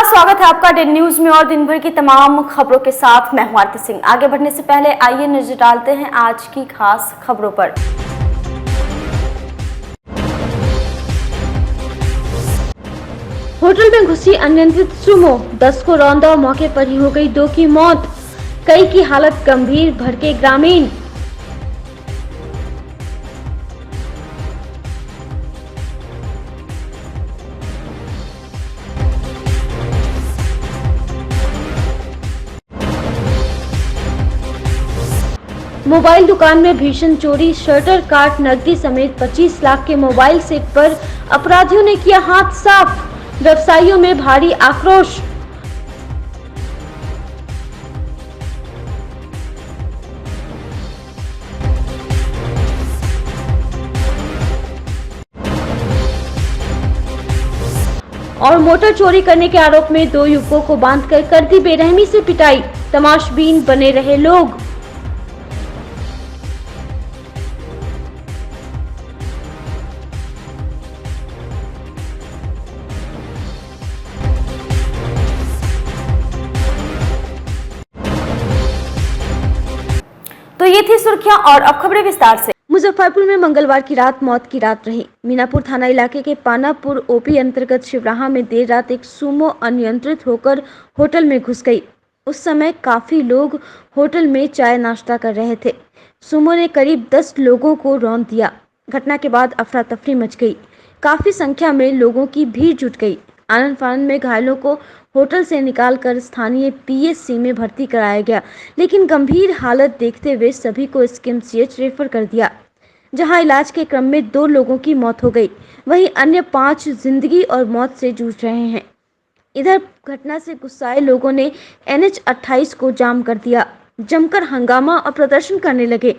नमस्कार, स्वागत है आपका डेन न्यूज में और दिन भर की तमाम खबरों के साथ मैं हूं आरती सिंह। आगे बढ़ने से पहले आइए नजर डालते हैं आज की खास खबरों पर। होटल में घुसी अनियंत्रित सुमो, 10 को रौंदा, मौके पर ही हो गई 2 की मौत, कई की हालत गंभीर, भड़के ग्रामीण। मोबाइल दुकान में भीषण चोरी, शटर काट नकदी समेत 25 लाख के मोबाइल सेट पर अपराधियों ने किया हाथ साफ, व्यवसायियों में भारी आक्रोश। और मोटर चोरी करने के आरोप में 2 युवकों को बांधकर कर दी बेरहमी से पिटाई, तमाशबीन बने रहे लोग। तो ये थी सुर्खियां और अब खबरें विस्तार से। मुजफ्फरपुर में मंगलवार की रात मौत की रात रही। मीनापुर थाना इलाके के पानापुर ओपी अंतर्गत शिवराहा में देर रात एक सुमो अनियंत्रित होकर होटल में घुस गई। उस समय काफी लोग होटल में चाय नाश्ता कर रहे थे। सुमो ने करीब 10 लोगों को रौंद दिया। घटना के बाद अफरा तफरी मच गई। काफी संख्या में लोगों की भीड़ जुट गई। आनन फानन में घायलों को होटल से निकालकर स्थानीय पीएचसी में भर्ती कराया गया, लेकिन गंभीर हालत देखते हुए सभी को एसकेएमसीएच रेफर कर दिया, जहां इलाज के क्रम में 2 लोगों की मौत हो गई, वहीं अन्य 5 जिंदगी और मौत से जूझ रहे हैं। इधर घटना से गुस्साए लोगों ने NH 28 को जाम कर दिया, जमकर हंगामा और प्रदर्शन करने लगे।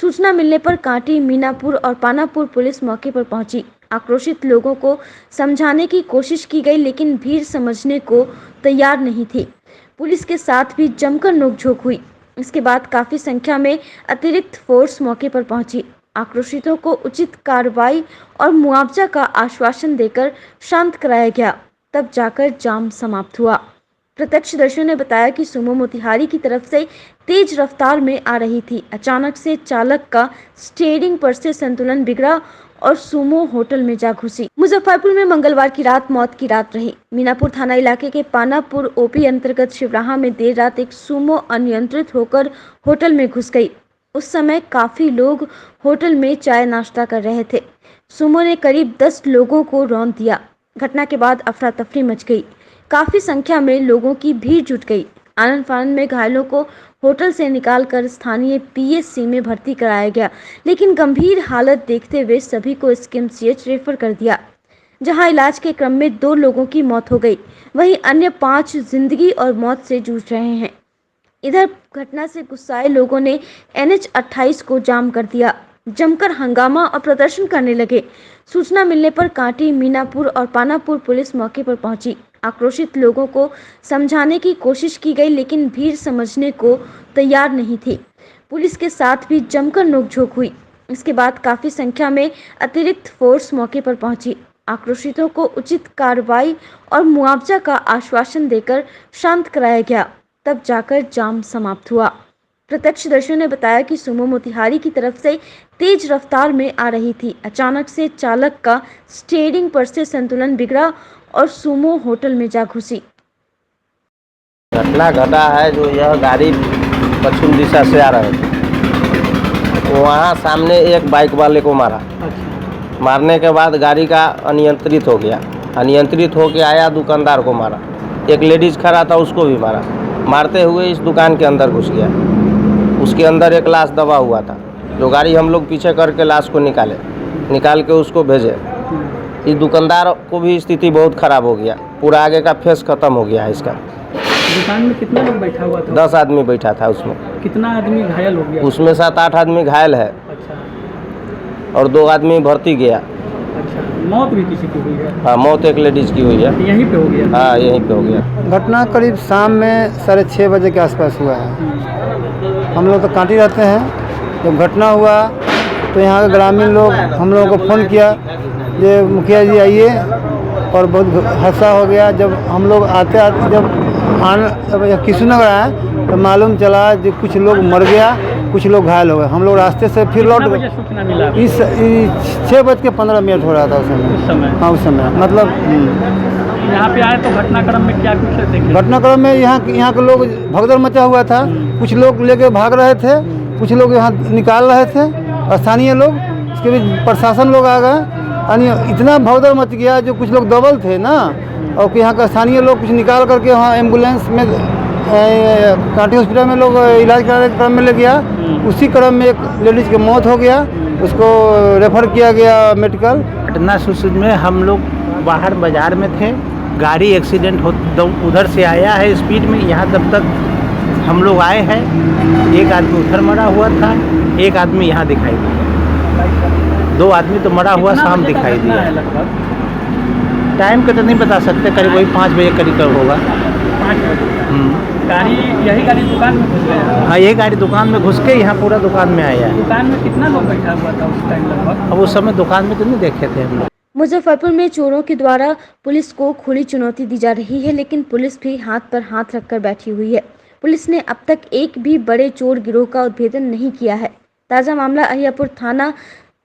सूचना मिलने पर कांटी, मीनापुर और पानापुर पुलिस मौके पर पहुंची। आक्रोशित लोगों को समझाने की कोशिश की गई, लेकिन भीड़ समझने को तैयार नहीं थी। पुलिस के साथ भी जमकर नोकझोंक हुई। इसके बाद काफी संख्या में अतिरिक्त फोर्स मौके पर पहुंची। आक्रोशितों को उचित कार्रवाई और मुआवजा का आश्वासन देकर शांत कराया गया, तब जाकर जाम समाप्त हुआ। प्रत्यक्षदर्शियों ने बताया कि सुमो मोतिहारी की तरफ से तेज रफ्तार में आ रही थी। अचानक से चालक का स्टीयरिंग पर से संतुलन बिगड़ा और सुमो होटल में जा घुसी। मुजफ्फरपुर में मंगलवार की रात मौत की रात रही। मीनापुर थाना इलाके के पानापुर ओपी अंतर्गत शिवराहा में देर रात एक सुमो अनियंत्रित होकर होटल में घुस गई। उस समय काफी लोग होटल में चाय नाश्ता कर रहे थे। सुमो ने करीब 10 लोगों को रौंद दिया। घटना के बाद अफरा तफरी मच गई। काफी संख्या में लोगों की भीड़ जुट गई। आनन फानन में घायलों को होटल से निकालकर स्थानीय पीएचसी में भर्ती कराया गया, लेकिन गंभीर हालत देखते हुए सभी को एसकेएमसीएच रेफर कर दिया, जहां इलाज के क्रम में 2 लोगों की मौत हो गई, वहीं अन्य 5 जिंदगी और मौत से जूझ रहे हैं। इधर घटना से गुस्साए लोगों ने NH 28 को जाम कर दिया, जमकर हंगामा और प्रदर्शन करने लगे। सूचना मिलने पर कांटी, मीनापुर और पानापुर पुलिस मौके पर पहुंची। आक्रोशित लोगों को समझाने की कोशिश की गई, लेकिन भीड़ समझने को तैयार नहीं थी। पुलिस के साथ भी जमकर नोकझोंक हुई। इसके बाद काफी संख्या में अतिरिक्त फोर्स मौके पर पहुंची। आक्रोशितों को उचित कार्रवाई और मुआवजा का आश्वासन देकर शांत कराया गया, तब जाकर जाम समाप्त हुआ। प्रत्यक्षदर्शियों ने बताया कि सुमो मोतिहारी की तरफ से तेज रफ्तार में आ रही थी। अचानक से चालक का स्टीयरिंग पर से संतुलन बिगड़ा और सुमो होटल में जा घुसी। घटना घटा है जो यह गाड़ी पश्चिम दिशा से आ रहे थे, वहाँ सामने एक बाइक वाले को मारा। मारने के बाद गाड़ी का अनियंत्रित हो गया। अनियंत्रित होके आया, दुकानदार को मारा। एक लेडीज़ खड़ा था, उसको भी मारा। मारते हुए इस दुकान के अंदर घुस गया। उसके अंदर एक लाश दबा हुआ था, जो गाड़ी हम लोग पीछे करके लाश को निकाल के उसको भेजे। इस दुकानदार को भी स्थिति बहुत ख़राब हो गया, पूरा आगे का फेस ख़त्म हो गया है इसका। दुकान में कितना लोग बैठा हुआ था? 10 आदमी बैठा था उसमें। कितना आदमी घायल हो गया? उसमें 7-8 आदमी घायल है। अच्छा। और 2 आदमी भर्ती गया। अच्छा, मौत भी किसी की हुई है? हाँ, मौत एक लेडीज़ की हुई है। यहीं पे हो गया? हाँ, यहीं पे हो गया। घटना करीब शाम में 6:30 बजे के आसपास हुआ है। हम लोग तो कांटी रहते हैं। जब घटना हुआ तो यहाँ के ग्रामीण लोग हम लोगों को फ़ोन किया, ये मुखिया जी आइए, और बहुत हादसा हो गया। जब हम लोग आते आते जब किशननगर आए तो मालूम चला जो कुछ लोग मर गया, कुछ लोग घायल हो गए। हम लोग रास्ते से फिर लौट कितना बजे गए। सूचना मिला? इस 6:15 हो रहा था उस समय। उस समय हाँ, उस समय मतलब यहाँ पे आए तो घटनाक्रम में क्या कुछ देखे? घटनाक्रम में यहाँ के लोग भगदड़ मचा हुआ था। कुछ लोग लेके भाग रहे थे, कुछ लोग यहाँ निकाल रहे थे, स्थानीय लोग। इसके बीच प्रशासन लोग आ गए, यानी इतना भगदड़ मच गया। जो कुछ लोग दबल थे ना, और कि यहाँ का स्थानीय लोग कुछ निकाल करके वहाँ एम्बुलेंस में कांटी हॉस्पिटल में लोग इलाज कराने के क्रम में ले गया। उसी क्रम में एक लेडीज़ की मौत हो गया, उसको रेफर किया गया मेडिकल। घटना सूचना में हम लोग बाहर बाजार में थे, गाड़ी एक्सीडेंट हो उधर से आया है स्पीड में, यहाँ जब तक हम लोग आए हैं एक आदमी उधर मरा हुआ था, एक आदमी यहाँ दिखाई दिया, 2 आदमी तो मरा हुआ शाम दिखाई दिया। टाइम का तो नहीं बता सकते, करीब वही 5 बजे करीब होगा। 5 बजे यही गाड़ी दुकान में घुस गया? हाँ, ये गाड़ी दुकान में घुस के यहाँ पूरा दुकान में आया है। दुकान में कितना लोग बैठा हुआ था उस टाइम लगभग? अब उस समय दुकान में तो नहीं देखे थे हम लोग। मुजफ्फरपुर में चोरों के द्वारा पुलिस को खुली चुनौती दी जा रही है, लेकिन पुलिस भी हाथ पर हाथ रखकर बैठी हुई है। पुलिस ने अब तक एक भी बड़े चोर गिरोह का उद्भेदन नहीं किया है। ताज़ा मामला अहियापुर थाना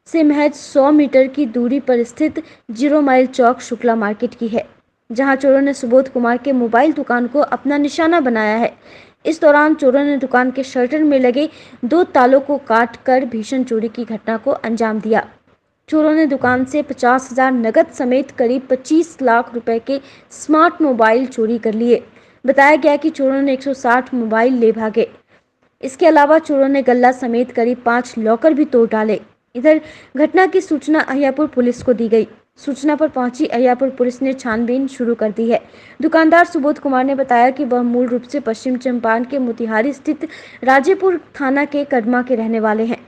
से महज 100 मीटर की दूरी पर स्थित 0 माइल चौक शुक्ला मार्केट की है, जहां चोरों ने सुबोध कुमार के मोबाइल दुकान को अपना निशाना बनाया है। इस दौरान चोरों ने दुकान के शटर में लगे 2 तालों को काट कर भीषण चोरी की घटना को अंजाम दिया। चोरों ने दुकान से 50,000 नकद समेत करीब 25 लाख रुपए के स्मार्ट मोबाइल चोरी कर लिए। बताया गया कि चोरों ने 160 मोबाइल ले भागे। इसके अलावा चोरों ने गल्ला समेत करीब 5 लॉकर भी तोड़ डाले। इधर घटना की सूचना अहियापुर पुलिस को दी गई। सूचना पर पहुंची अहियापुर पुलिस ने छानबीन शुरू कर दी है। दुकानदार सुबोध कुमार ने बताया कि वह मूल रूप से पश्चिम चंपारण के मोतिहारी स्थित राजेपुर थाना के कदमा के रहने वाले हैं।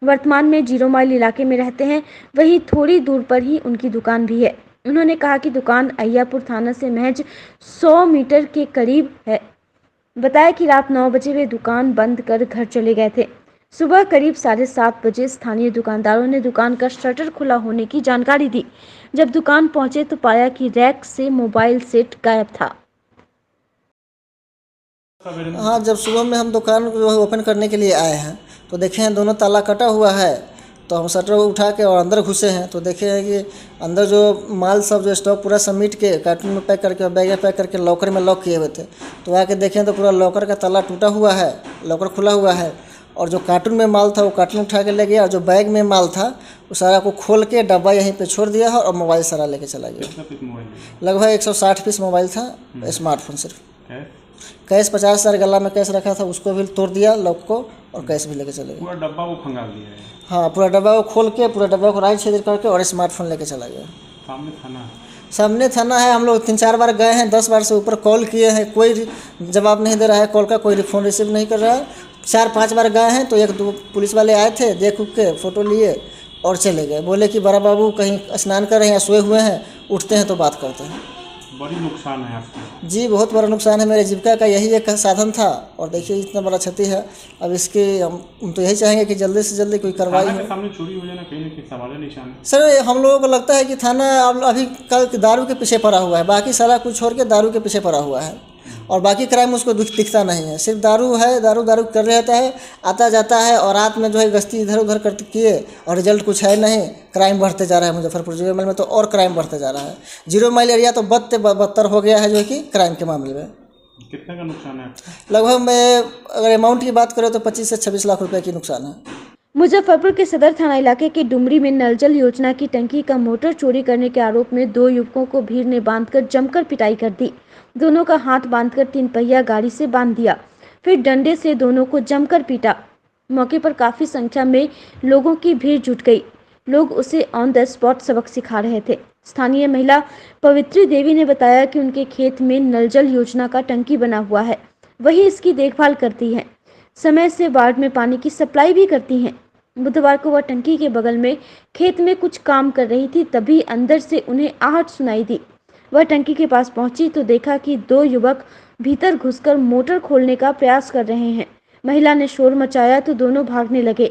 वर्तमान में 0 माइल इलाके में रहते हैं, वहीं थोड़ी दूर पर ही उनकी दुकान भी है। उन्होंने कहा कि दुकान अहियापुर थाना से महज 100 मीटर के करीब है। बताया कि रात 9 बजे वे दुकान बंद कर घर चले गए थे। सुबह करीब 7:30 बजे स्थानीय दुकानदारों ने दुकान का शटर खुला होने की जानकारी दी। जब दुकान पहुंचे तो पाया कि रैक से मोबाइल सेट गायब था। हाँ, जब सुबह में हम दुकान को ओपन करने के लिए आए हैं तो देखे हैं दोनों ताला कटा हुआ है। तो हम शटर उठा के और अंदर घुसे हैं तो देखे हैं कि अंदर जो माल सब जो स्टॉक पूरा समेट के कार्टून में पैक करके बैग में पैक करके लॉकर में लॉक किए हुए थे। तो आके देखें तो पूरा लॉकर का ताला टूटा हुआ है, लॉकर खुला हुआ है, और जो कार्टून में माल था वो कार्टून उठा के ले गया, और जो बैग में माल था वो सारा को खोल के डब्बा यहीं पे छोड़ दिया है और मोबाइल सारा लेके चला गया। लगभग 160 पीस मोबाइल था, स्मार्टफोन सिर्फ। कैश 50,000 गला में कैश रखा था उसको भी तोड़ दिया लॉक को, और कैश भी लेके चले गए। पूरा डब्बा वो खंगाल दिया है? हाँ, पूरा डब्बा को खोल के पूरा डब्बा को राइट छेद करके और स्मार्टफोन लेके चला गया। सामने थाना है। हम लोग 3-4 बार गए हैं, 10 बार से ऊपर कॉल किए हैं, कोई जवाब नहीं दे रहा है कॉल का, कोई फ़ोन रिसीव नहीं कर रहा है। 4-5 बार गए हैं तो 1-2 पुलिस वाले आए थे, देख उठ के फ़ोटो लिए और चले गए। बोले कि बड़ा बाबू कहीं स्नान कर रहे हैं या सोए हुए हैं, उठते हैं तो बात करते हैं। बड़ी नुकसान है आपको? जी, बहुत बड़ा नुकसान है। मेरे जीविका का यही एक साधन था, और देखिए इतना बड़ा क्षति है। अब इसके हम तो यही चाहेंगे कि जल्दी से जल्दी कोई कार्रवाई हो। सामने चोरी हो जाना कहीं ना कहीं सवाल निशान है। सर, हम लोगों को लगता है कि थाना अभी कल दारू के पीछे पड़ा हुआ है, बाकी सारा कुछ छोड़ के दारू के पीछे पड़ा हुआ है, और बाकी क्राइम उसको दिखता नहीं है। सिर्फ दारू है, दारू कर रहता है, आता जाता है, और रात में जो है गश्ती इधर उधर करते किए और रिजल्ट कुछ है नहीं। क्राइम बढ़ते जा रहा है मुजफ्फरपुर 0 माइल में, तो और क्राइम बढ़ते जा रहा है। 0 माइल एरिया तो बदतर हो गया है जो कि क्राइम के मामले में। कितने का नुकसान है? लगभग मैं अगर अमाउंट की बात करें तो 25 से 26 लाख रुपए की नुकसान है। मुजफ्फरपुर के सदर थाना इलाके के डुमरी में नल जल योजना की टंकी का मोटर चोरी करने के आरोप में 2 युवकों को भीड़ ने बांधकर जमकर पिटाई कर दी। दोनों का हाथ बांधकर 3 पहिया गाड़ी से बांध दिया, फिर डंडे से दोनों को जमकर पीटा। मौके पर काफी संख्या में लोगों की भीड़ जुट गई। लोग उसे ऑन द स्पॉट सबक सिखा रहे थे। स्थानीय महिला पवित्री देवी ने बताया कि उनके खेत में नल जल योजना का टंकी बना हुआ है, वही इसकी देखभाल करती हैं। समय से वार्ड में पानी की सप्लाई भी करती हैं। बुधवार को वह टंकी के बगल में खेत में कुछ काम कर रही थी, तभी अंदर से उन्हें आहट सुनाई दी। वह टंकी के पास पहुंची तो देखा कि 2 युवक भीतर घुसकर मोटर खोलने का प्रयास कर रहे हैं। महिला ने शोर मचाया तो दोनों भागने लगे,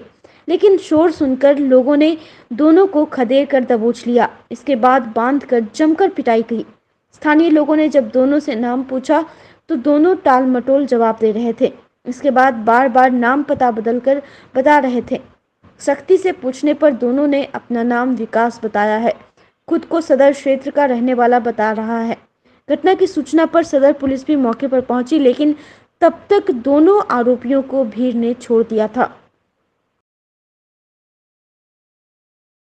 लेकिन शोर सुनकर लोगों ने दोनों को खदेड़ कर दबोच लिया। इसके बाद बांधकर जमकर पिटाई की। स्थानीय लोगों ने जब दोनों से नाम पूछा तो दोनों टाल मटोल जवाब दे रहे थे। इसके बाद बार बार नाम पता बदलकर बता रहे थे। सख्ती से पूछने पर दोनों ने अपना नाम विकास बताया है। खुद को सदर क्षेत्र का रहने वाला बता रहा है। घटना की सूचना पर सदर पुलिस भी मौके पर पहुंची, लेकिन तब तक दोनों आरोपियों को भीड़ ने छोड़ दिया था।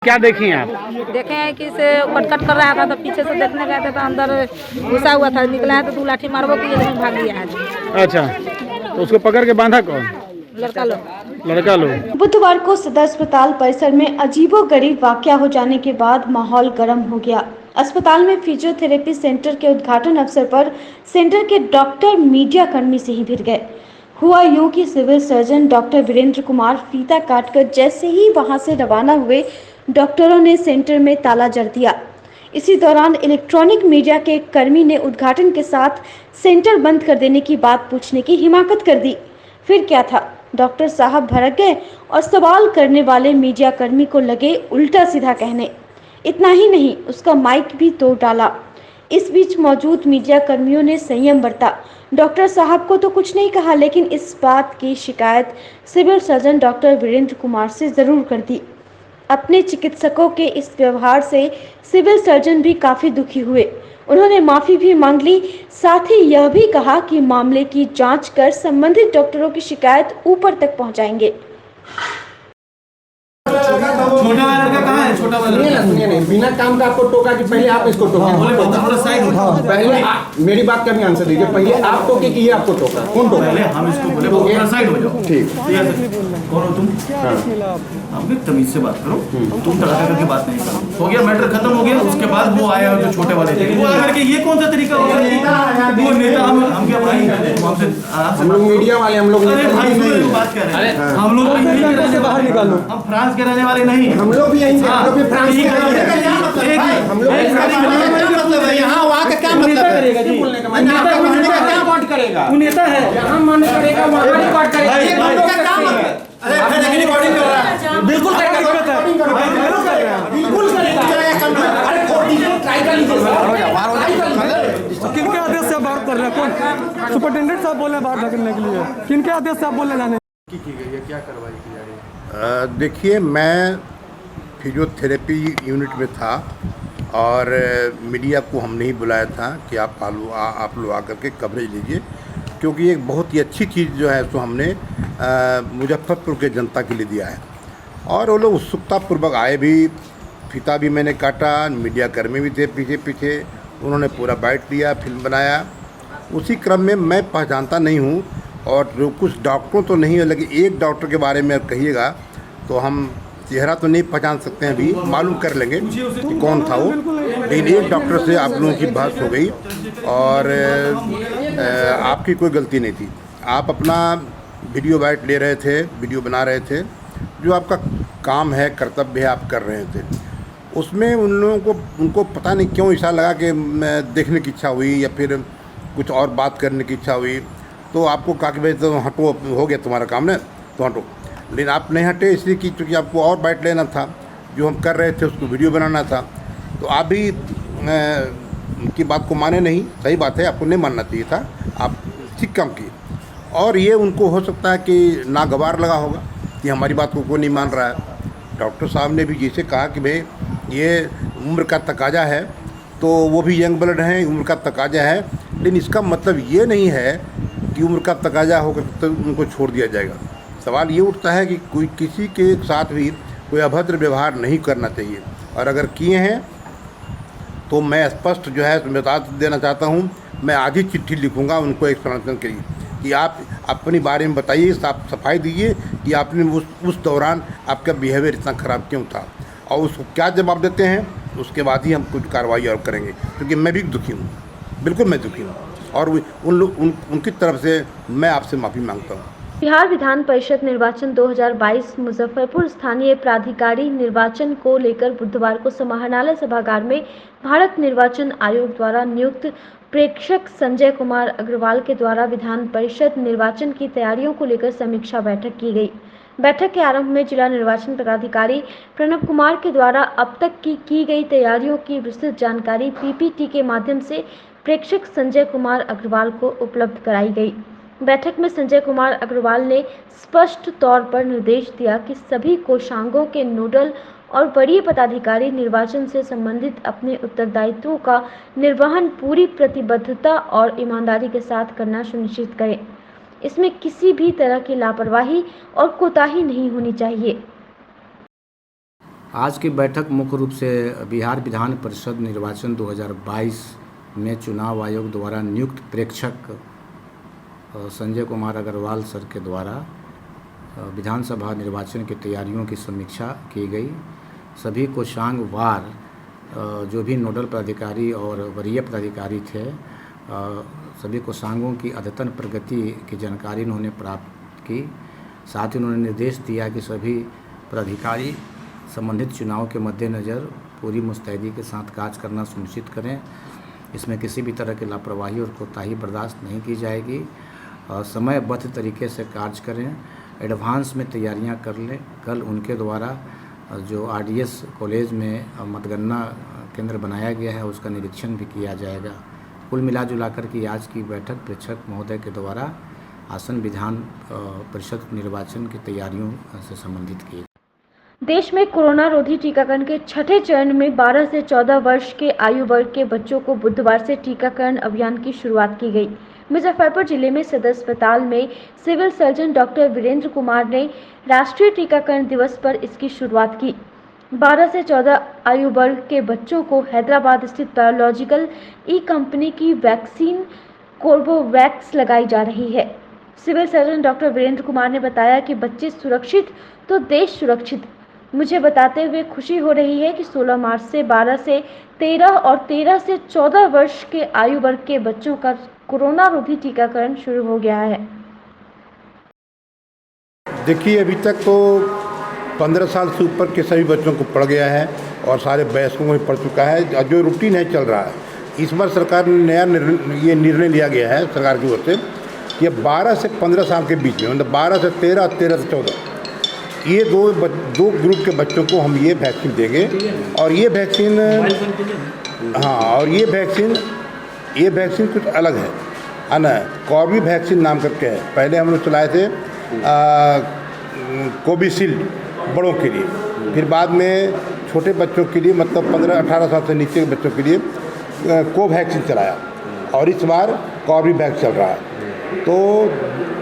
क्या देखें आप? देखे हैं कि इसे कटकट कर रहा था तो पीछे से देखने गए थे तो अंदर घुसा हुआ था, निकला है तो 2 लाठी मारबो की लेकिन भाग गया है। अच्छा, तो उसको पकड़ के बांधा कौन? लड़का लोग। बुधवार को सदर अस्पताल परिसर में अजीबोगरीब वाकया हो जाने के बाद माहौल गर्म हो गया। अस्पताल में फिजियोथेरेपी सेंटर के उद्घाटन अवसर पर सेंटर के डॉक्टर मीडिया कर्मी से ही भिड़ गए। हुआ यूं कि civil surgeon doctor Virendra Kumar फीता काटकर जैसे ही वहां से रवाना हुए, डॉक्टरों ने सेंटर में ताला जड़ दिया। इसी दौरान इलेक्ट्रॉनिक मीडिया के एक कर्मी ने उद्घाटन के साथ सेंटर बंद कर देने की बात पूछने की हिमाकत कर दी। फिर क्या था, डॉक्टर साहब भड़क गए और सवाल करने वाले मीडिया कर्मी को लगे उल्टा सीधा कहने। इतना ही नहीं, उसका माइक भी तोड़ डाला। इस बीच मौजूद मीडिया कर्मियों ने संयम बरता। डॉक्टर साहब को तो कुछ नहीं कहा, लेकिन इस बात की शिकायत civil surgeon doctor Virendra Kumar से जरूर कर दी। अपने चिकित्सकों के इस व्यवहार से सिविल सर्जन भी काफी दुखी हुए। उन्होंने माफी भी मांग ली। साथ ही यह भी कहा कि मामले की जांच कर संबंधित डॉक्टरों की शिकायत ऊपर तक पहुंचाएंगे। छोटा वाला लड़का कहाँ है? छोटा वाला सुनिए, बिना काम का आपको टोका कि पहले आप इसको टोका। थोड़ा साइड हो। पहले मेरी बात का भी आंसर दीजिए। पहले आप टोके कि ये आपको टोका? कौन टोका? पहले हम इसको बोले थोड़ा साइड हो जाओ। ठीक। कौन हो तुम? हम भी तमीज से बात करो। तुम तड़का करके बात नहीं करो। हो गया, मैटर खत्म हो गया। उसके बाद वो आया जो छोटे वाले थे, वो आकर के ये कौन सा तरीका हो गया? वो नेता हम क्या भाई हमसे हम लोग मीडिया वाले, हम लोग बात कर रहे हैं। हम लोग से बाहर निकालो। हम फ्रांस के रहने वाले नहीं, हम लोग भी यहीं से, हम लोग भी फ्रांस के हम लोग यहाँ वहाँ का क्या मतलब करेगा जी? क्या बात करेगा? तू नेता है, यहाँ मन करेगा वहाँ नहीं बात करेगा। बिल्कुल किनके आदेश से बात कर रहे हैं? कौन सुपरिटेंडेंट साहब बोले बाहर निकलने के लिए? किनके आदेश से आप बोलने जाने की गई है, क्या कार्रवाई की जा रही है? देखिए, मैं फिजियोथेरेपी यूनिट में था और मीडिया को हमने ही बुलाया था कि आप लोग आकर के कवरेज लीजिए, क्योंकि एक बहुत ही अच्छी चीज़ जो है सो हमने मुजफ्फरपुर के जनता के लिए दिया है। और वो लोग उत्सुकतापूर्वक आए भी, फीता भी मैंने काटा, मीडिया कर्मी भी थे पीछे, उन्होंने पूरा बाइट लिया, फिल्म बनाया। उसी क्रम में मैं पहचानता नहीं हूँ, और जो कुछ डॉक्टरों तो नहीं है, लेकिन एक डॉक्टर के बारे में कहिएगा तो हम चेहरा तो नहीं पहचान सकते हैं, अभी मालूम कर लेंगे कि कौन था वो। लेकिन एक डॉक्टर से आप लोगों की बात हो गई और आपकी कोई गलती नहीं थी। आप अपना वीडियो बाइट ले रहे थे, वीडियो बना रहे थे, जो आपका काम है, कर्तव्य है, आप कर रहे थे। उसमें उन लोगों को, उनको पता नहीं क्यों इशारा लगा कि देखने की इच्छा हुई या फिर कुछ और बात करने की इच्छा हुई, तो आपको कहा कि भाई तो हटो, हो गया तुम्हारा काम ना, तो हटो। लेकिन आप नहीं हटे इसलिए कि चूँकि आपको और बाइट लेना था, जो हम कर रहे थे उसको वीडियो बनाना था, तो आप भी उनकी बात को माने नहीं। सही बात है, आपको नहीं मानना चाहिए था, आप ठीक काम किए। और ये उनको हो सकता है कि नागवार लगा होगा कि हमारी बात को कोई नहीं मान रहा है। डॉक्टर साहब ने भी जैसे कहा कि भाई ये उम्र का तकाजा है, तो वो भी यंग ब्लड हैं, उम्र का तकाजा है, लेकिन इसका मतलब ये नहीं है कि उम्र का तकाजा होगा तो उनको छोड़ दिया जाएगा। सवाल ये उठता है कि कोई किसी के साथ भी कोई अभद्र व्यवहार नहीं करना चाहिए, और अगर किए हैं तो मैं स्पष्ट जो है बता देना चाहता हूँ, मैं आज ही चिट्ठी लिखूँगा उनको एक्सप्लेनेशन के लिए कि आप अपनी बारे में बताइए, साफ सफाई दीजिए कि आपने उस दौरान आपका बिहेवियर इतना ख़राब क्यों था, और उसको क्या जवाब देते हैं, उसके बाद ही हम कुछ कार्रवाई और करेंगे। क्योंकि मैं भी दुखी हूँ, बिल्कुल मैं दुखी हूँ, और उनकी तरफ से मैं आपसे माफ़ी मांगता हूँ। बिहार विधान परिषद निर्वाचन 2022 मुजफ्फरपुर स्थानीय प्राधिकारी निर्वाचन को लेकर बुधवार को समाहरणालय सभागार में भारत निर्वाचन आयोग द्वारा नियुक्त प्रेक्षक संजय कुमार अग्रवाल के द्वारा विधान परिषद निर्वाचन की तैयारियों को लेकर समीक्षा बैठक की गई। बैठक के आरंभ में जिला निर्वाचन पदाधिकारी प्रणव कुमार के द्वारा अब तक की गई तैयारियों की विस्तृत जानकारी पीपीटी के माध्यम से प्रेक्षक संजय कुमार अग्रवाल को उपलब्ध कराई गई। बैठक में संजय कुमार अग्रवाल ने स्पष्ट तौर पर निर्देश दिया कि सभी कोषांगों के नोडल और वरीय पदाधिकारी निर्वाचन से संबंधित अपने उत्तरदायित्वों का निर्वहन पूरी प्रतिबद्धता और ईमानदारी के साथ करना सुनिश्चित करें। इसमें किसी भी तरह की लापरवाही और कोताही नहीं होनी चाहिए। आज की बैठक मुख्य रूप से बिहार विधान परिषद निर्वाचन 2022 में चुनाव आयोग द्वारा नियुक्त प्रेक्षक संजय कुमार अग्रवाल सर के द्वारा विधानसभा निर्वाचन की तैयारियों की समीक्षा की गई। सभी कोषांग वार जो भी नोडल पदाधिकारी और वरीय पदाधिकारी थे, सभी कोषांगों की अद्यतन प्रगति की जानकारी उन्होंने प्राप्त की। साथ ही उन्होंने निर्देश दिया कि सभी पदाधिकारी संबंधित चुनाव के मद्देनज़र पूरी मुस्तैदी के साथ कार्य करना सुनिश्चित करें। इसमें किसी भी तरह की लापरवाही और कोताही बर्दाश्त नहीं की जाएगी। समयबद्ध तरीके से कार्य करें, एडवांस में तैयारियां कर लें। कल उनके द्वारा जो आरडीएस कॉलेज में मतगणना केंद्र बनाया गया है उसका निरीक्षण भी किया जाएगा। कुल मिला कर की आज की बैठक प्रेक्षक महोदय के द्वारा आसन विधान परिषद निर्वाचन की तैयारियों से संबंधित की। देश में कोरोना रोधी टीकाकरण के छठे चरण में 12 से 14 वर्ष के आयु वर्ग के बच्चों को बुधवार से टीकाकरण अभियान की शुरुआत की गई। मुजफ्फरपुर जिले में सदर अस्पताल में civil surgeon doctor Virendra Kumar ने राष्ट्रीय टीकाकरण दिवस पर इसकी शुरुआत की। 12 से 14 आयु वर्ग के बच्चों को हैदराबाद स्थित बायोलॉजिकल ई कंपनी की वैक्सीन कोर्बोवैक्स लगाई जा रही है। Civil surgeon doctor Virendra Kumar ने बताया कि बच्चे सुरक्षित तो देश सुरक्षित। मुझे बताते हुए खुशी हो रही है कि 16 मार्च से 12 से 13 और 13 से 14 वर्ष के आयु वर्ग के बच्चों का कोरोना रोधी टीकाकरण शुरू हो गया है। देखिए, अभी तक तो 15 साल से ऊपर के सभी बच्चों को पड़ गया है और सारे वयस्कों को भी पड़ चुका है। जो रूटीन है चल रहा है। इस बार सरकार ने नया निर्णय लिया गया है सरकार की ओर से कि 12 से 15 साल के बीच में, मतलब 12 से 13, 13 से 14, ये दो ग्रुप के बच्चों को हम ये वैक्सीन देंगे। और ये वैक्सीन और ये वैक्सीन कुछ अलग है ना, कोर्बेवैक्स नाम करके है। पहले हम लोग चलाए थे कोविशील्ड बड़ों के लिए, फिर बाद में छोटे बच्चों के लिए, मतलब 15-18 साल से नीचे के बच्चों के लिए कोवैक्सीन चलाया, और इस बार कोर्बेवैक्स चल रहा है। तो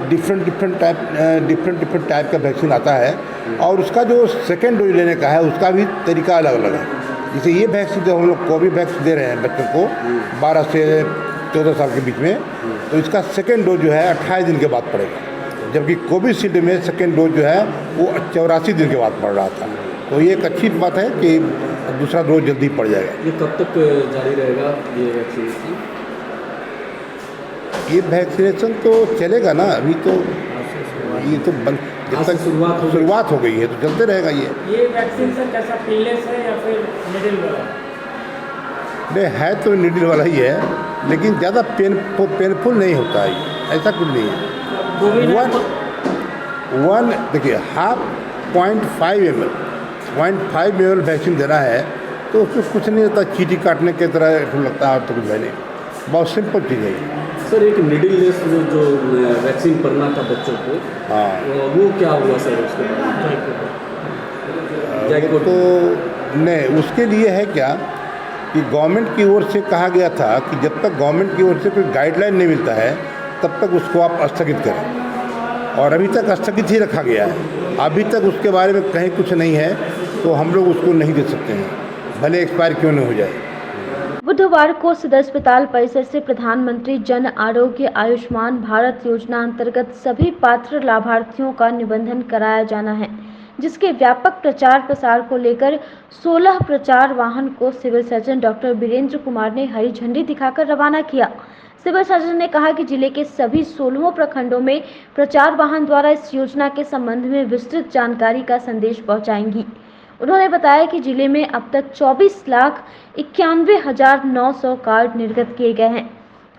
डिफरेंट टाइप का वैक्सीन आता है, और उसका जो सेकेंड डोज लेने का है उसका भी तरीका अलग अलग है। जैसे ये वैक्सीन जो हम लोग कोर्बेवैक्स दे रहे हैं बच्चों को 12 से 14 साल के बीच में, तो इसका सेकेंड डोज जो है 28 दिन के बाद पड़ेगा, जबकि कोविशील्ड में सेकेंड डोज जो है वो 84 दिन के बाद पड़ रहा था। तो ये एक अच्छी बात है कि दूसरा डोज जल्दी पड़ जाएगा। ये कब तक जारी रहेगा ये वैक्सीनेशन? ये वैक्सीनेशन तो चलेगा ना, अभी तो ये तो जब तक शुरुआत हो गई है तो चलते रहेगा। ये वैक्सीनेशन कैसा, पेनलेस है या फिर निडल वाला? नहीं, है तो निडल वाला ही है, लेकिन ज़्यादा पेनफुल नहीं होता है, ऐसा कुछ नहीं है। देखिए 0.5 ml वैक्सीन देना है तो उसमें कुछ नहीं होता, चीटी काटने की तरह लगता है, तो कुछ नहीं, बहुत सिंपल चीज़ है। सर, एक निडल लेस जो वैक्सीन पड़ना था बच्चों को, हाँ, वो क्या हुआ सर उसके बाद? तो नहीं, उसके लिए है क्या कि गवर्नमेंट की ओर से कहा गया था कि जब तक गवर्नमेंट की ओर से कोई गाइडलाइन नहीं मिलता है तब तक उसको आप स्थगित करें, और अभी तक स्थगित ही रखा गया है। अभी तक उसके बारे में कहीं कुछ नहीं है, तो हम लोग उसको नहीं दे सकते हैं, भले एक्सपायर क्यों न हो जाए। बुधवार को सदर अस्पताल परिसर से प्रधानमंत्री जन आरोग्य आयुष्मान भारत योजना अंतर्गत सभी पात्र लाभार्थियों का निबंधन कराया जाना है, जिसके व्यापक प्रचार प्रसार को लेकर 16 प्रचार वाहन को civil surgeon doctor Virendra Kumar ने हरी झंडी दिखाकर रवाना किया। सिविल सर्जन ने कहा कि जिले के सभी 16 प्रखंडों में प्रचार वाहन द्वारा इस योजना के संबंध में विस्तृत जानकारी का संदेश पहुंचाएंगी। उन्होंने बताया कि जिले में अब तक 24,91,900 कार्ड निर्गत किए गए हैं।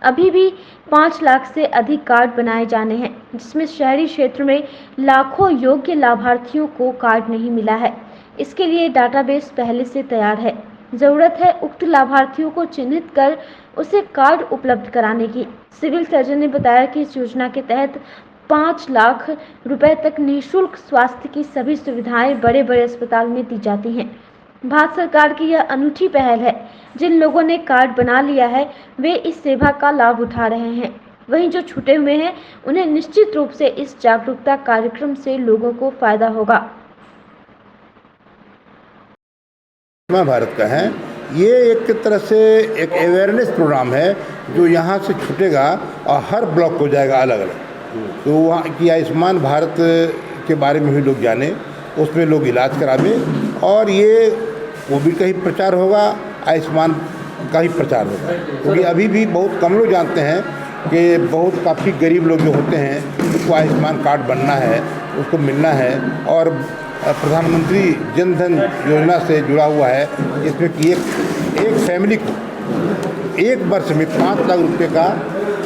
अभी भी 5 लाख से अधिक कार्ड बनाए जाने हैं, जिसमें शहरी क्षेत्र में लाखों योग्य लाभार्थियों को कार्ड नहीं मिला है। इसके लिए डाटाबेस पहले से तैयार है। जरूरत है उक्त लाभार्थियों को चिन्हित कर उसे कार्ड उपलब्ध कराने की। सिविल सर्जन ने बताया कि इस योजना के तहत 5 लाख रुपए तक निःशुल्क स्वास्थ्य की सभी सुविधाएं बड़े बड़े अस्पताल में दी जाती हैं। भारत सरकार की यह अनूठी पहल है। जिन लोगों ने कार्ड बना लिया है वे इस सेवा का लाभ उठा रहे हैं। वहीं जो छूटे हुए हैं उन्हें निश्चित रूप से इस जागरूकता कार्यक्रम से लोगों को फायदा होगा। भारत का है ये एक तरह से एक अवेयरनेस प्रोग्राम है जो यहाँ से छूटेगा और हर ब्लॉक को जाएगा अलग अलग। तो वहाँ की आयुष्मान भारत के बारे में भी लोग जाने, उसमें लोग इलाज करावे और ये कोविड का ही प्रचार होगा, आयुष्मान का ही प्रचार होगा। क्योंकि अभी भी बहुत कम लोग जानते हैं कि बहुत काफ़ी गरीब लोग जो होते हैं उसको आयुष्मान कार्ड बनना है, उसको मिलना है और प्रधानमंत्री जन धन योजना से जुड़ा हुआ है, जिसमें कि एक फैमिली को एक वर्ष में 5 लाख रुपए का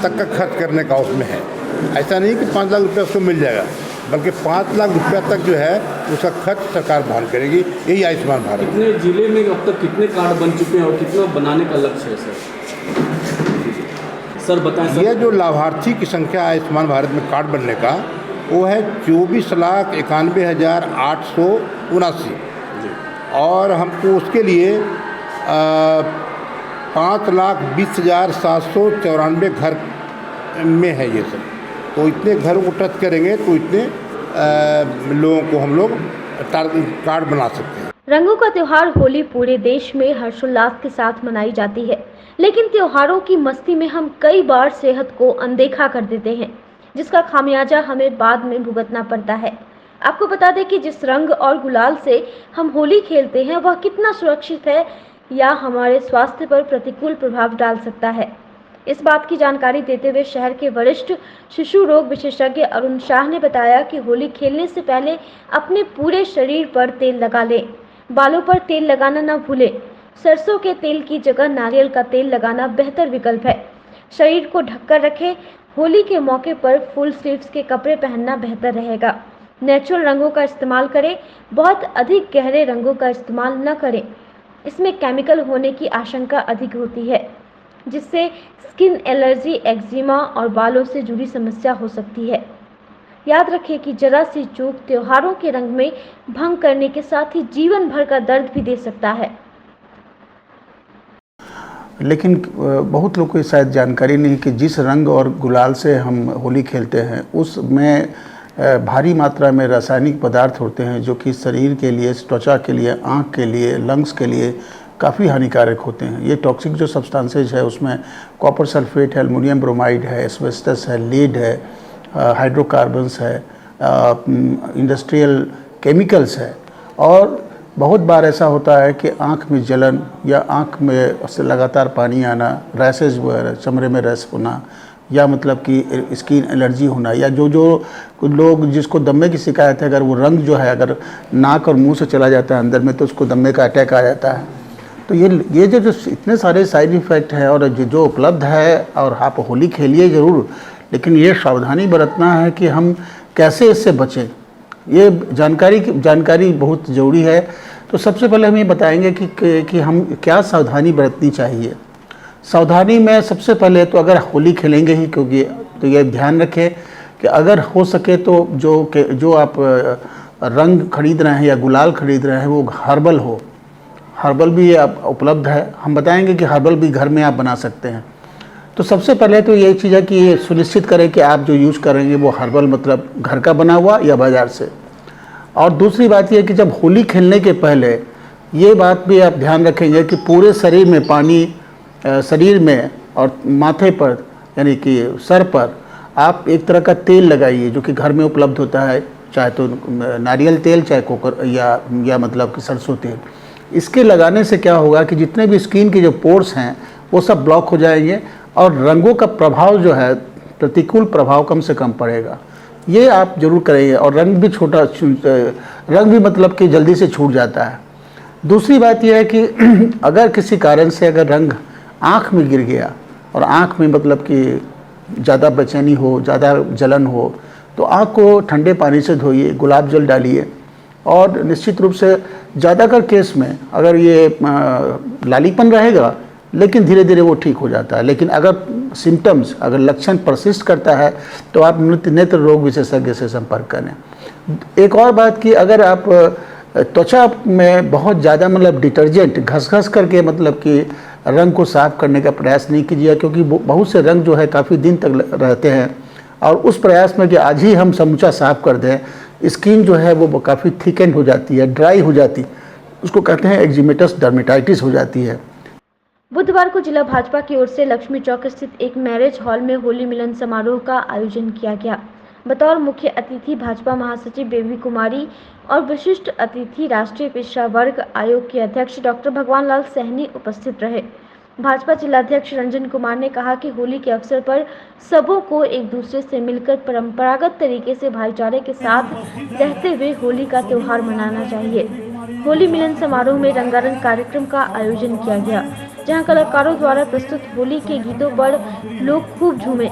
तक का खर्च करने का उसमें है। ऐसा नहीं कि 5 लाख रुपए उसको मिल जाएगा, बल्कि 5 लाख रुपया तक जो है उसका खर्च सरकार वहन करेगी। यही आयुष्मान भारत। कितने जिले में अब तक कितने कार्ड बन चुके हैं और कितना बनाने का लक्ष्य है सर बताएं सर। यह जो लाभार्थी की संख्या आयुष्मान भारत में कार्ड बनने का वो है 24,91,879 और हमको उसके लिए 5,20,794 घर में है ये सब। तो इतने घरों को टच करेंगे तो इतने लोगों को हम लोग कार्ड बना सकते हैं। रंगों का त्योहार होली पूरे देश में हर्षोल्लास के साथ मनाई जाती है, लेकिन त्योहारों की मस्ती में हम कई बार सेहत को अनदेखा कर देते हैं, जिसका खामियाजा हमें बाद में भुगतना पड़ता है। आपको बता दें कि जिस रंग और गुलाल से हम होली खेलते हैं वह कितना सुरक्षित है या हमारे स्वास्थ्य पर प्रतिकूल प्रभाव डाल सकता है। इस बात की जानकारी देते हुए शहर के वरिष्ठ शिशु रोग विशेषज्ञ अरुण शाह ने बताया कि होली खेलने से पहले अपने पूरे शरीर पर तेल लगा लें। बालों पर तेल लगाना न भूलें। सरसों के तेल की जगह नारियल का तेल लगाना बेहतर विकल्प है। शरीर को ढककर रखें। होली के मौके पर फुल स्लीव्स के कपड़े पहनना बेहतर रहेगा। नेचुरल रंगों का इस्तेमाल करें। बहुत अधिक गहरे रंगों का इस्तेमाल न करें। इसमें केमिकल होने की आशंका अधिक होती है, जिससे स्किन एलर्जी, एक्जिमा और बालों से जुड़ी समस्या हो सकती है। याद रखें कि जरा सी चूक त्योहारों के रंग में भंग करने के साथ ही जीवन भर का दर्द भी दे सकता है। लेकिन बहुत लोग को शायद जानकारी नहीं कि जिस रंग और गुलाल से हम होली खेलते हैं उसमें भारी मात्रा में रासायनिक पदार्थ होते हैं जो कि शरीर के लिए, त्वचा के लिए, आँख के लिए, लंग्स के लिए काफ़ी हानिकारक होते हैं। ये टॉक्सिक जो सब्सटेंसेज है उसमें कॉपर सल्फेट है, एल्युमिनियम ब्रोमाइड है, एस्बेस्टस है, लीड है, हाइड्रोकार्बन्स है, इंडस्ट्रियल केमिकल्स है। और बहुत बार ऐसा होता है कि आँख में जलन या आँख में से लगातार पानी आना, रैसेज वगैरह, चमड़े में रैश होना या मतलब कि स्किन एलर्जी होना, या जो लोग जिसको दम्मे की शिकायत है, अगर वो रंग जो है अगर नाक और मुंह से चला जाता है अंदर में तो उसको दम्मे का अटैक आ जाता है। तो ये जो इतने सारे साइड इफ़ेक्ट है और जो उपलब्ध है, और आप होली खेलिए ज़रूर, लेकिन ये सावधानी बरतना है कि हम कैसे इससे बचें। ये जानकारी बहुत ज़रूरी है। तो सबसे पहले हम ये बताएंगे कि हम क्या सावधानी बरतनी चाहिए। सावधानी में सबसे पहले तो अगर होली खेलेंगे ही, क्योंकि तो ये ध्यान रखें कि अगर हो सके तो जो आप रंग खरीद रहे हैं या गुलाल खरीद रहे हैं वो हर्बल हो। हर्बल भी आप उपलब्ध है। हम बताएंगे कि हर्बल भी घर में आप बना सकते हैं। तो सबसे पहले तो यही चीज़ है कि ये सुनिश्चित करें कि आप जो यूज़ करेंगे वो हर्बल मतलब घर का बना हुआ या बाज़ार से। और दूसरी बात यह है कि जब होली खेलने के पहले ये बात भी आप ध्यान रखेंगे कि पूरे शरीर में पानी, शरीर में और माथे पर यानी कि सर पर आप एक तरह का तेल लगाइए जो कि घर में उपलब्ध होता है, चाहे तो नारियल तेल, चाहे कोकर या मतलब कि सरसों तेल। इसके लगाने से क्या होगा कि जितने भी स्किन के जो पोर्स हैं वो सब ब्लॉक हो जाएंगे और रंगों का प्रभाव जो है, प्रतिकूल प्रभाव कम से कम पड़ेगा। ये आप जरूर करेंगे। और रंग भी रंग भी मतलब कि जल्दी से छूट जाता है। दूसरी बात यह है कि अगर किसी कारण से अगर रंग आँख में गिर गया और आँख में मतलब कि ज़्यादा बेचैनी हो, ज़्यादा जलन हो, तो आँख को ठंडे पानी से धोइए, गुलाब जल डालिए। और निश्चित रूप से ज़्यादातर केस में अगर ये लालीपन रहेगा लेकिन धीरे धीरे वो ठीक हो जाता है। लेकिन अगर सिम्टम्स, अगर लक्षण परसिस्ट करता है तो आप नेत्र रोग विशेषज्ञ से संपर्क करें। एक और बात कि अगर आप त्वचा में बहुत ज़्यादा मतलब डिटर्जेंट घस करके मतलब कि रंग को साफ करने का प्रयास नहीं कीजिए, क्योंकि बहुत से रंग जो है काफ़ी दिन तक रहते हैं और उस प्रयास में कि आज ही हम समूचा साफ कर दें, स्किन जो है वो काफ़ी थिकेंड हो जाती है, ड्राई हो जाती, उसको कहते हैं एक्जिमेटस डर्मेटाइटिस हो जाती है। बुधवार को जिला भाजपा की ओर से लक्ष्मी चौक स्थित एक मैरिज हॉल में होली मिलन समारोह का आयोजन किया गया। बतौर मुख्य अतिथि भाजपा महासचिव बेबी कुमारी और विशिष्ट अतिथि राष्ट्रीय पिछड़ा वर्ग आयोग के अध्यक्ष डॉक्टर भगवान लाल सहनी उपस्थित रहे। भाजपा जिलाध्यक्ष रंजन कुमार ने कहा कि होली के अवसर पर सबों को एक दूसरे से मिलकर परंपरागत तरीके से भाईचारे के साथ रहते हुए होली का त्योहार मनाना चाहिए। होली मिलन समारोह में रंगारंग कार्यक्रम का आयोजन किया गया, जहां कलाकारों द्वारा प्रस्तुत होली के गीतों पर लोग खूब झूमे।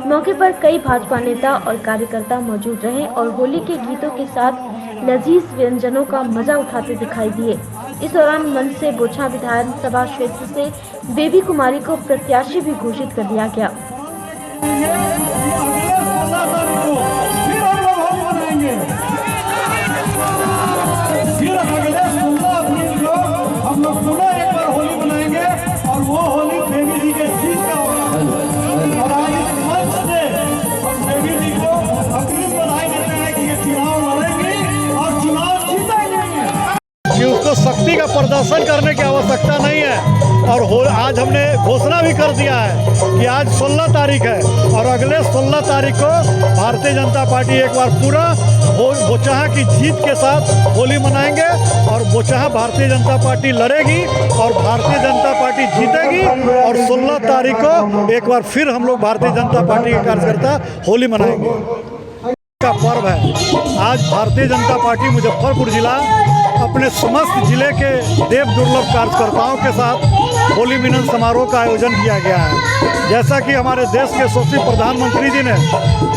मौके पर कई भाजपा नेता और कार्यकर्ता मौजूद रहे और होली के गीतों के साथ लजीज व्यंजनों का मजा उठाते दिखाई दिए। इस दौरान मंच से बोछा विधानसभा क्षेत्र से बेबी कुमारी को प्रत्याशी भी घोषित कर दिया गया। हम लोग पुनः एक बार होली मनाएंगे और वो होली बेबी जी के जीत का होगा। और आज इस मंच से हम बेबी जी को अग्रिम बधाई देते हैं कि ये चुनाव लड़ेंगे और चुनाव जीतेंगे। कि उसको शक्ति का प्रदर्शन करने की आवश्यकता नहीं है। और आज हमने घोषणा भी कर दिया है कि आज 16 तारीख है और अगले 16 तारीख को भारतीय जनता पार्टी एक बार पूरा बोचहा की जीत के साथ होली मनाएंगे और बोचहा भारतीय जनता पार्टी लड़ेगी और भारतीय जनता पार्टी जीतेगी और 16 तारीख को एक बार फिर हम लोग भारतीय जनता पार्टी के कार्यकर्ता होली मनाएंगे। का पर्व है। आज भारतीय जनता पार्टी मुजफ्फरपुर जिला अपने समस्त जिले के देव दुर्लभ कार्यकर्ताओं के साथ होली मिलन समारोह का आयोजन किया गया है। जैसा कि हमारे देश के यशस्वी प्रधानमंत्री जी ने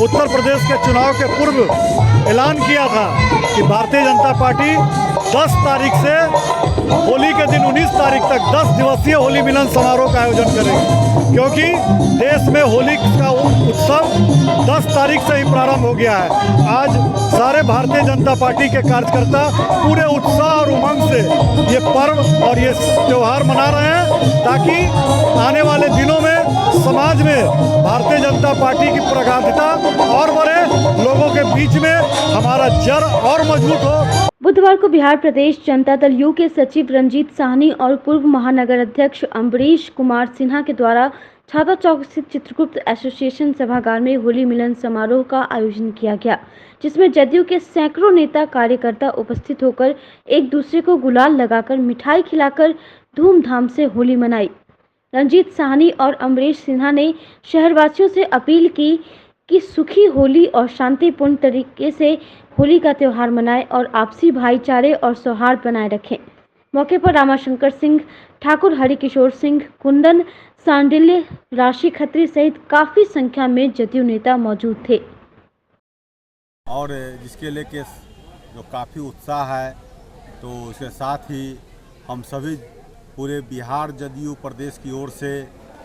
उत्तर प्रदेश के चुनाव के पूर्व ऐलान किया था कि भारतीय जनता पार्टी 10 तारीख से होली के दिन 19 तारीख तक 10 दिवसीय होली मिलन समारोह का आयोजन करेगी, क्योंकि देश में होली का उत्सव 10 तारीख से ही प्रारंभ हो गया है। आज सारे भारतीय जनता पार्टी के कार्यकर्ता पूरे उत्साह और उमंग से ये पर्व और ये त्यौहार मना रहे हैं, ताकि आने वाले दिनों में समाज में भारतीय जनता पार्टी की प्रगाढ़ता और बढ़े, लोगों के बीच में हमारा जड़ और मजबूत हो। बुधवार को बिहार प्रदेश जनता दल यू के सचिव रंजीत साहनी और पूर्व महानगर अध्यक्ष अम्बरीश कुमार सिन्हा के द्वारा छाता चौक स्थित चित्रगुप्त एसोसिएशन सभागार में होली मिलन समारोह का आयोजन किया गया, जिसमें जदयू के सैकड़ों नेता कार्यकर्ता उपस्थित होकर एक दूसरे को गुलाल लगाकर मिठाई खिलाकर धूमधाम से होली मनाई। रंजीत साहनी और अम्बरीश सिन्हा ने शहरवासियों से अपील की कि सुखी होली और शांतिपूर्ण तरीके से होली का त्यौहार मनाएं और आपसी भाईचारे और सौहार्द बनाए रखें। मौके पर रामाशंकर सिंह, ठाकुर हरिकिशोर सिंह, कुंदन सांडिल्य, राशि खत्री सहित काफी संख्या में जदयू नेता मौजूद थे। और जिसके लेके जो काफ़ी उत्साह है, तो उसके साथ ही हम सभी पूरे बिहार जदयू प्रदेश की ओर से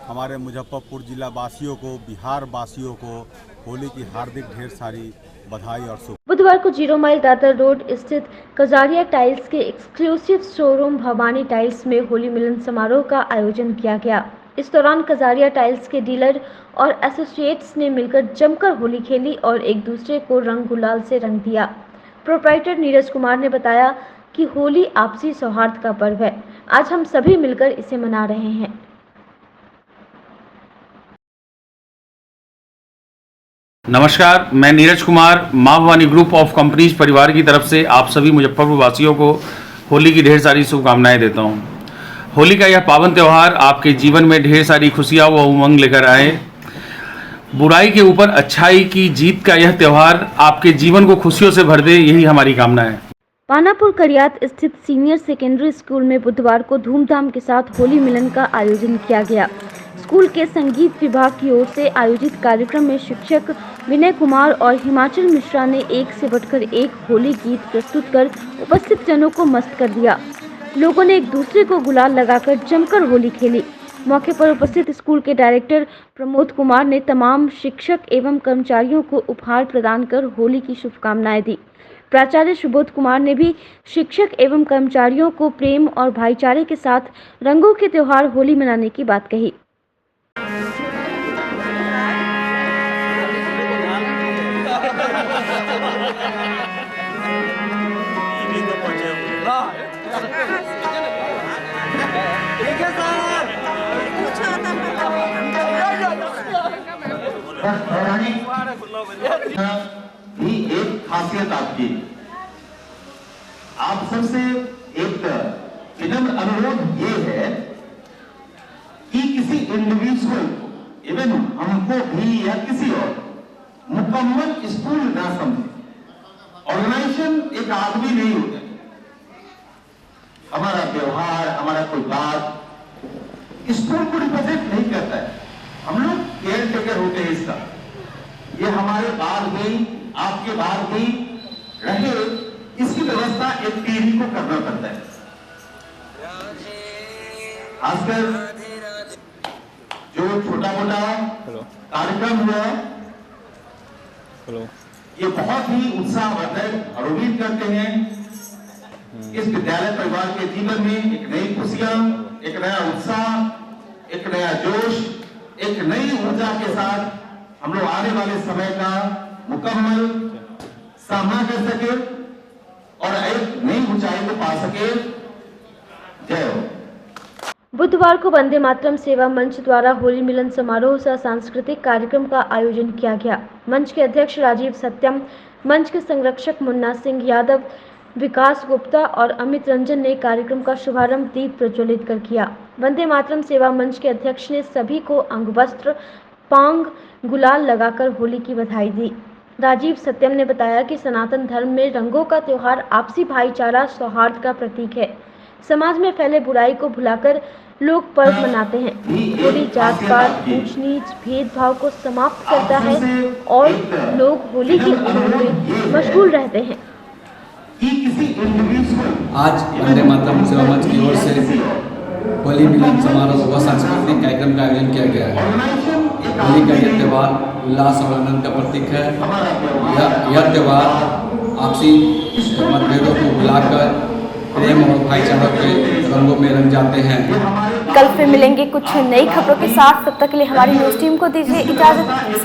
हमारे मुजफ्फरपुर जिला वासियों को, बिहार वासियों को होली की हार्दिक ढेर सारी बधाई और शुभ। बुधवार को 0 माइल दादर रोड स्थित कजारिया टाइल्स के एक्सक्लूसिव शोरूम भवानी टाइल्स में होली मिलन समारोह का आयोजन किया गया। इस दौरान कजारिया टाइल्स के डीलर और एसोसिएट्स ने मिलकर जमकर होली खेली और एक दूसरे को रंग गुलाल से रंग दिया। प्रोप्राइटर नीरज कुमार ने बताया कि होली आपसी सौहार्द का पर्व है। आज हम सभी मिलकर इसे मना रहे हैं। नमस्कार, मैं नीरज कुमार, माँ भवानी ग्रुप ऑफ कंपनीज परिवार की तरफ से आप सभी मुजफ्फरपुर वासियों को होली की ढेर सारी शुभकामनाएं देता हूं। होली का यह पावन त्यौहार आपके जीवन में ढेर सारी खुशियां व उमंग लेकर आए। बुराई के ऊपर अच्छाई की जीत का यह त्यौहार आपके जीवन को खुशियों से भर दे, यही हमारी कामना है। पानापुर करियात स्थित सीनियर सेकेंडरी स्कूल में बुधवार को धूमधाम के साथ होली मिलन का आयोजन किया गया। स्कूल के संगीत विभाग की ओर से आयोजित कार्यक्रम में शिक्षक विनय कुमार और हिमाचल मिश्रा ने एक से बढ़कर एक होली गीत प्रस्तुत कर उपस्थित जनों को मस्त कर दिया। लोगों ने एक दूसरे को गुलाल लगाकर जमकर होली खेली। मौके पर उपस्थित स्कूल के डायरेक्टर प्रमोद कुमार ने तमाम शिक्षक एवं कर्मचारियों को उपहार प्रदान कर होली की शुभकामनाएं दी। प्राचार्य सुबोध कुमार ने भी शिक्षक एवं कर्मचारियों को प्रेम और भाईचारे के साथ रंगों के त्योहार होली मनाने की बात कही। भी एक खासियत आपकी, आप सबसे एक विनम्र अनुरोध ये है कि किसी इंडिविजुअल को, इवन हमको भी या किसी और, मुकम्मल स्कूल ना समझे। ऑर्गेनाइजेशन एक आदमी नहीं होता, हमारा व्यवहार, हमारा कोई बात स्कूल को रिप्रेजेंट नहीं करता है। हम लोग केयर टेकर होते हैं इसका। ये हमारे बाद भी, आपके बाद भी रहे, इसकी व्यवस्था एक पीढ़ी को करना पड़ता है। खासकर जो छोटा मोटा कार्यक्रम हुआ, ये बहुत ही उत्साहवर्धक और उम्मीद करते हैं इस विद्यालय परिवार के जीवन में एक नई खुशियां, एक नया उत्साह, एक नया जोश, एक नई ऊर्जा के साथ हम लोग आने वाले समय का मुकम्मल सामना कर सके और एक नई ऊंचाई को पा सके। जय हो। बुधवार को वंदे मातरम सेवा मंच द्वारा होली मिलन समारोह सह सांस्कृतिक कार्यक्रम का आयोजन किया गया। मंच के अध्यक्ष राजीव सत्यम, मंच के संरक्षक मुन्ना सिंह यादव, विकास गुप्ता और अमित रंजन ने कार्यक्रम का शुभारंभ दीप प्रज्वलित कर किया। वंदे मातरम सेवा मंच के अध्यक्ष ने सभी को अंगवस्त्र, पांग, गुलाल लगाकर होली की बधाई दी। राजीव सत्यम ने बताया कि सनातन धर्म में रंगों का त्योहार आपसी भाईचारा, सौहार्द का प्रतीक है। समाज में फैले बुराई को भुलाकर लोग पर्व मनाते हैं। होली जात पात, ऊंच नीच, भेदभाव को समाप्त करता है और लोग होली के उमंग में मशगूल रहते हैं। आज वंदे मातरम सेवा मंच की ओर से होली मिलन समारोह व सांस्कृतिक कार्यक्रम का आयोजन किया गया है। होली का यह त्यौहार उल्लास और आनंद का प्रतीक है। यह त्यौहार आपसी मतभेदों को भुलाकर प्रेम और भाईचारा के रंगों में रंग जाते हैं। कल फिर मिलेंगे कुछ नई खबरों के साथ। तब तक के लिए हमारी न्यूज़ टीम को दीजिए इजाजत।